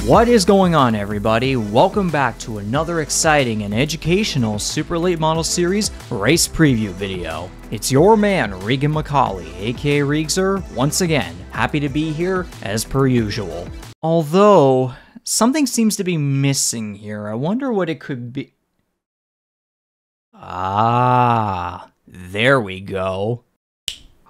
What is going on, everybody? Welcome back to another exciting and educational Super Late Model Series race preview video. It's your man, Regan McCauley, aka Reegser, once again, happy to be here as per usual. Although, something seems to be missing here. I wonder what it could be. Ah, there we go.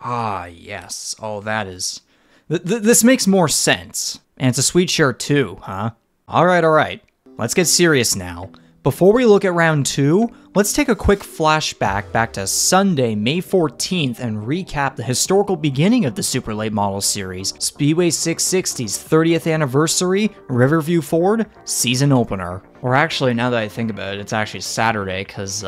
Ah, yes. Oh, that is... This makes more sense. And it's a sweet shirt too, huh? Alright. Let's get serious now. Before we look at round 2, let's take a quick flashback back to Sunday, May 14th and recap the historical beginning of the Super Late Model Series, Speedway 660's 30th anniversary, Riverview Ford, season opener. Or actually, now that I think about it, it's actually Saturday, cause,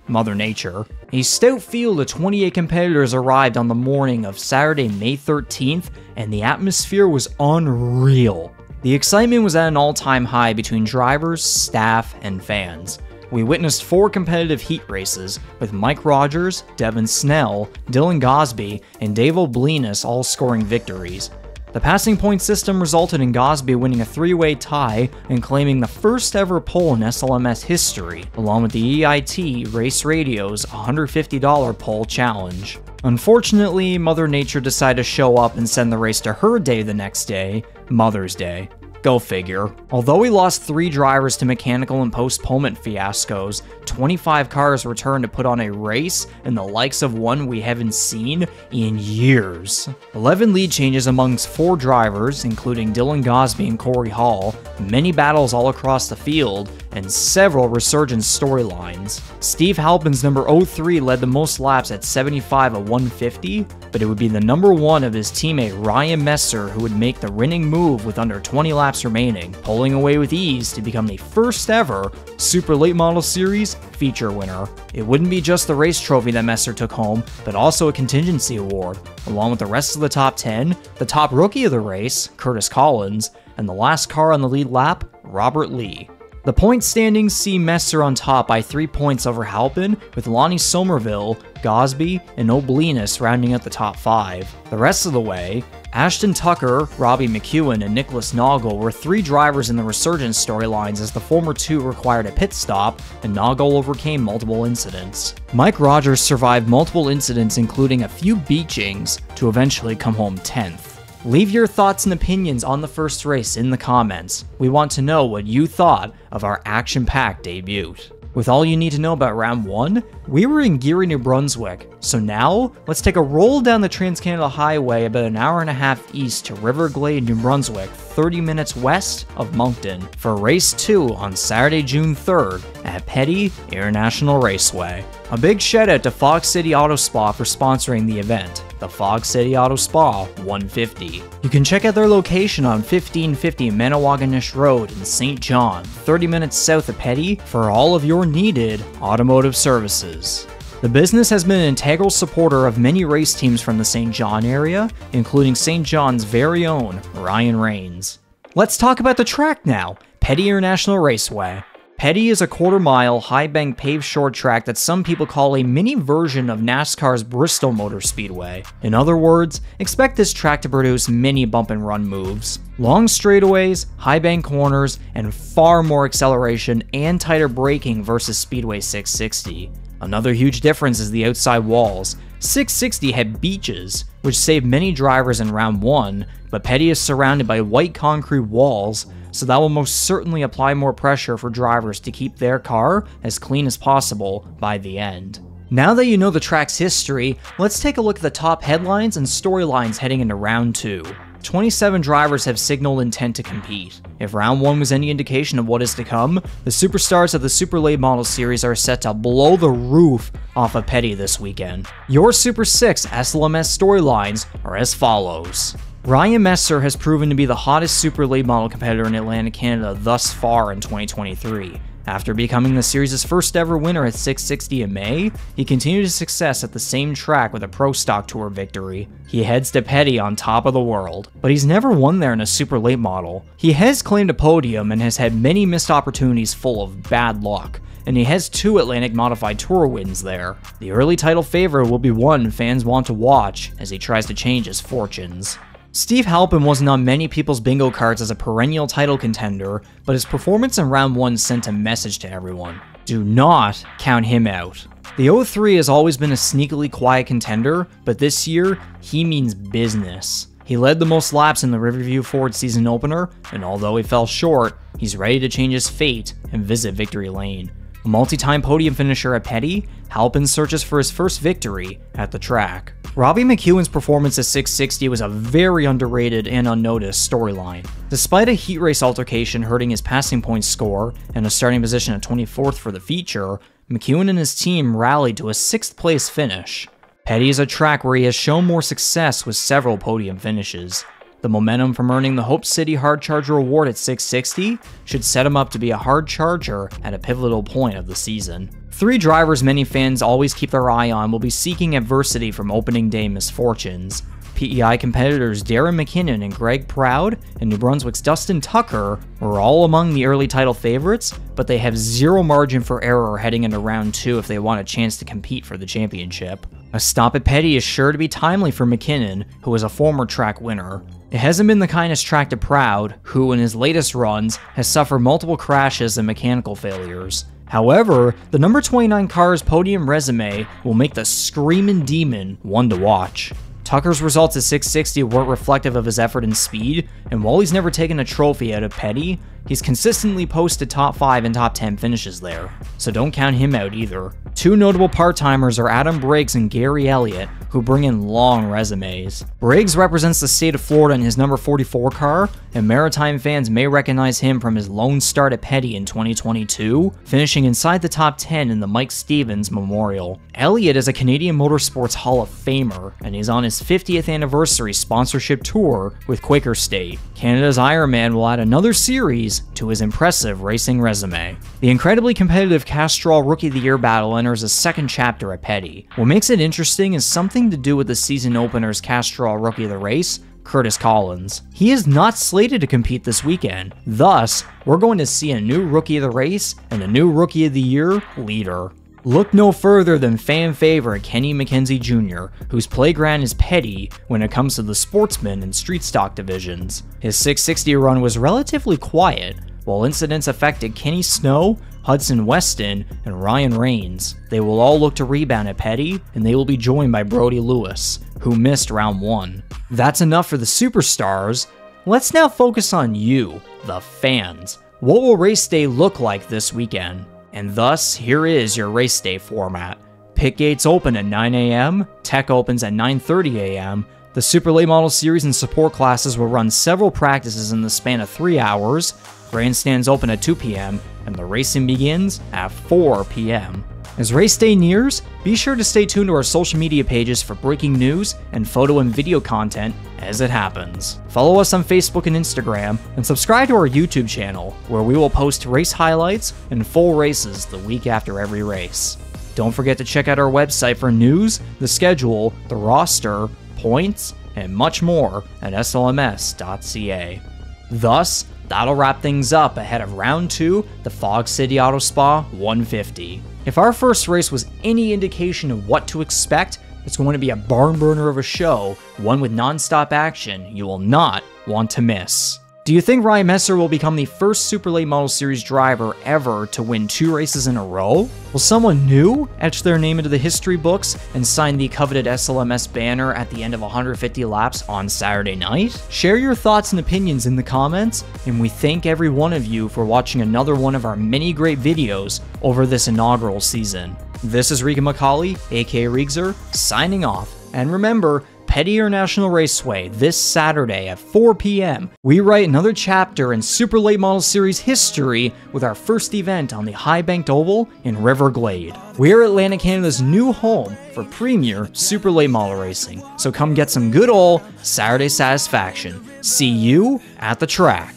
Mother Nature. A stout field of 28 competitors arrived on the morning of Saturday, May 13th, and the atmosphere was unreal. The excitement was at an all-time high between drivers, staff, and fans. We witnessed 4 competitive heat races, with Mike Rogers, Devin Snell, Dylan Gosby, and Dave O'Blinis all scoring victories. The passing point system resulted in Gosby winning a 3-way tie and claiming the first ever pole in SLMS history, along with the EIT Race Radio's $150 pole challenge. Unfortunately, Mother Nature decided to show up and send the race to her day the next day, Mother's Day. Go figure. Although we lost 3 drivers to mechanical and postponement fiascos, 25 cars returned to put on a race and the likes of one we haven't seen in years. 11 lead changes amongst 4 drivers, including Dylan Gosby and Corey Hall, many battles all across the field, and several resurgence storylines. Steve Halpin's number 03 led the most laps at 75 of 150, but it would be the number 1 of his teammate Ryan Messer who would make the winning move with under 20 laps remaining, pulling away with ease to become the first ever Super Late Model Series feature winner. It wouldn't be just the race trophy that Messer took home, but also a contingency award, along with the rest of the top 10, the top rookie of the race, Curtis Collins, and the last car on the lead lap, Robert Lee. The point standings see Messer on top by 3 points over Halpin, with Lonnie Somerville, Gosby, and O'Blinis rounding out the top 5. The rest of the way, Ashton Tucker, Robbie McEwen, and Nicholas Noggle were 3 drivers in the resurgence storylines as the former 2 required a pit stop, and Noggle overcame multiple incidents. Mike Rogers survived multiple incidents including a few beachings to eventually come home 10th. Leave your thoughts and opinions on the first race in the comments. We want to know what you thought of our action-packed debut. With all you need to know about round 1, we were in Geary, New Brunswick, so now let's take a roll down the Trans-Canada Highway about an hour and a half east to Riverglade, New Brunswick, 30 minutes west of Moncton, for race 2 on Saturday, June 3rd at Petty International Raceway. A big shout out to Fog City Auto Spa for sponsoring the event, the Fog City Auto Spa 150. You can check out their location on 1550 Manawaganish Road in St. John, 30 minutes south of Petty, for all of your needed automotive services. The business has been an integral supporter of many race teams from the St. John area, including St. John's very own Ryan Rains. Let's talk about the track now, Petty International Raceway. Petty is a quarter-mile, high-bank paved short track that some people call a mini version of NASCAR's Bristol Motor Speedway. In other words, expect this track to produce many bump-and-run moves. Long straightaways, high-bank corners, and far more acceleration and tighter braking versus Speedway 660. Another huge difference is the outside walls. 660 had beaches, which saved many drivers in round 1, but Petty is surrounded by white concrete walls, so that will most certainly apply more pressure for drivers to keep their car as clean as possible by the end. Now that you know the track's history, let's take a look at the top headlines and storylines heading into round 2. 27 drivers have signaled intent to compete. If round 1 was any indication of what is to come, the superstars of the Super Late Model Series are set to blow the roof off of Petty this weekend. Your Super 6 SLMS storylines are as follows. Ryan Messer has proven to be the hottest Super Late Model competitor in Atlantic Canada thus far in 2023. After becoming the series' first ever winner at 660 in May, he continued his success at the same track with a Pro Stock Tour victory. He heads to Petty on top of the world, but he's never won there in a Super Late Model. He has claimed a podium and has had many missed opportunities full of bad luck, and he has 2 Atlantic Modified Tour wins there. The early title favorite will be one fans want to watch as he tries to change his fortunes. Steve Halpin wasn't on many people's bingo cards as a perennial title contender, but his performance in round 1 sent a message to everyone. Do not count him out. The 03 has always been a sneakily quiet contender, but this year, he means business. He led the most laps in the Riverview Ford season opener, and although he fell short, he's ready to change his fate and visit victory lane. A multi-time podium finisher at Petty, Halpin searches for his first victory at the track. Robbie McEwen's performance at 660 was a very underrated and unnoticed storyline. Despite a heat race altercation hurting his passing points score and a starting position at 24th for the feature, McEwen and his team rallied to a 6th place finish. Petty is a track where he has shown more success with several podium finishes. The momentum from earning the Hope City Hard Charger Award at 660 should set him up to be a hard charger at a pivotal point of the season. 3 drivers many fans always keep their eye on will be seeking adversity from opening day misfortunes. PEI competitors Darren McKinnon and Greg Proud and New Brunswick's Dustin Tucker were all among the early title favorites, but they have zero margin for error heading into round 2 if they want a chance to compete for the championship. A stop at Petty is sure to be timely for McKinnon, who is a former track winner. It hasn't been the kindest track to Proud, who in his latest runs has suffered multiple crashes and mechanical failures. However, the number 29 car's podium resume will make the Screamin' Demon one to watch. Tucker's results at 660 weren't reflective of his effort and speed, and while he's never taken a trophy out of Petty, he's consistently posted top 5 and top 10 finishes there, so don't count him out either. 2 notable part-timers are Adam Briggs and Gary Elliott, who bring in long resumes. Briggs represents the state of Florida in his number 44 car, and Maritime fans may recognize him from his lone start at Petty in 2022, finishing inside the top 10 in the Mike Stevens Memorial. Elliott is a Canadian Motorsports Hall of Famer, and he's on his 50th anniversary sponsorship tour with Quaker State. Canada's Ironman will add another series to his impressive racing resume. The incredibly competitive Castrol Rookie of the Year battle enters a second chapter at Petty. What makes it interesting is something to do with the season opener's Castrol Rookie of the Race, Curtis Collins. He is not slated to compete this weekend, thus, we're going to see a new Rookie of the Race and a new Rookie of the Year leader. Look no further than fan favorite Kenny McKenzie Jr., whose playground is Petty when it comes to the sportsman and street stock divisions. His 660 run was relatively quiet, while incidents affected Kenny Snow, Hudson Weston, and Ryan Rains. They will all look to rebound at Petty, and they will be joined by Brody Lewis, who missed round 1. That's enough for the superstars. Let's now focus on you, the fans. What will race day look like this weekend? And thus, here is your race day format. Pit gates open at 9 a.m., tech opens at 9:30 a.m., the Super Late Model Series and support classes will run several practices in the span of 3 hours, grandstands open at 2 p.m., and the racing begins at 4 p.m. As race day nears, be sure to stay tuned to our social media pages for breaking news and photo and video content as it happens. Follow us on Facebook and Instagram, and subscribe to our YouTube channel, where we will post race highlights and full races the week after every race. Don't forget to check out our website for news, the schedule, the roster, points, and much more at slms.ca. Thus, that'll wrap things up ahead of round 2, the Fog City Auto Spa 150. If our first race was any indication of what to expect, it's going to be a barn burner of a show, one with non-stop action you will not want to miss. Do you think Ryan Messer will become the first Super Late Model Series driver ever to win 2 races in a row? Will someone new etch their name into the history books and sign the coveted SLMS banner at the end of 150 laps on Saturday night? Share your thoughts and opinions in the comments, and we thank every one of you for watching another one of our many great videos over this inaugural season. This is Regan McCauley, aka Reegser, signing off, and remember, Petty International Raceway this Saturday at 4 p.m. We write another chapter in Super Late Model Series history with our first event on the High Banked Oval in River Glade. We're Atlantic Canada's new home for premier Super Late Model racing, so come get some good ol' Saturday satisfaction. See you at the track.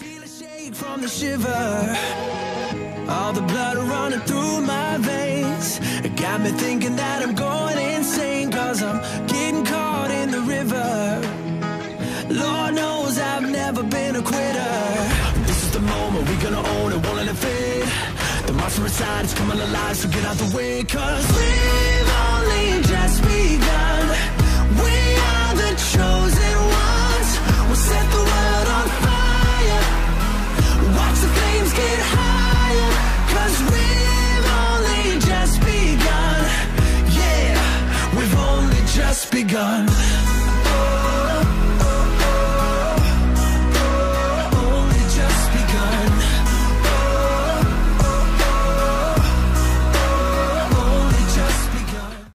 All the blood running through my veins, it got me thinking that I'm going insane, cause I'm getting caught in the river. Lord knows I've never been a quitter. This is the moment, we're gonna own it, won't let it fade. The monster inside is coming alive, so get out the way, cause we've only just begun. We are the chosen ones. set the world on fire. Watch the flames get higher, 'cause we've only just begun. Yeah, we've only just begun.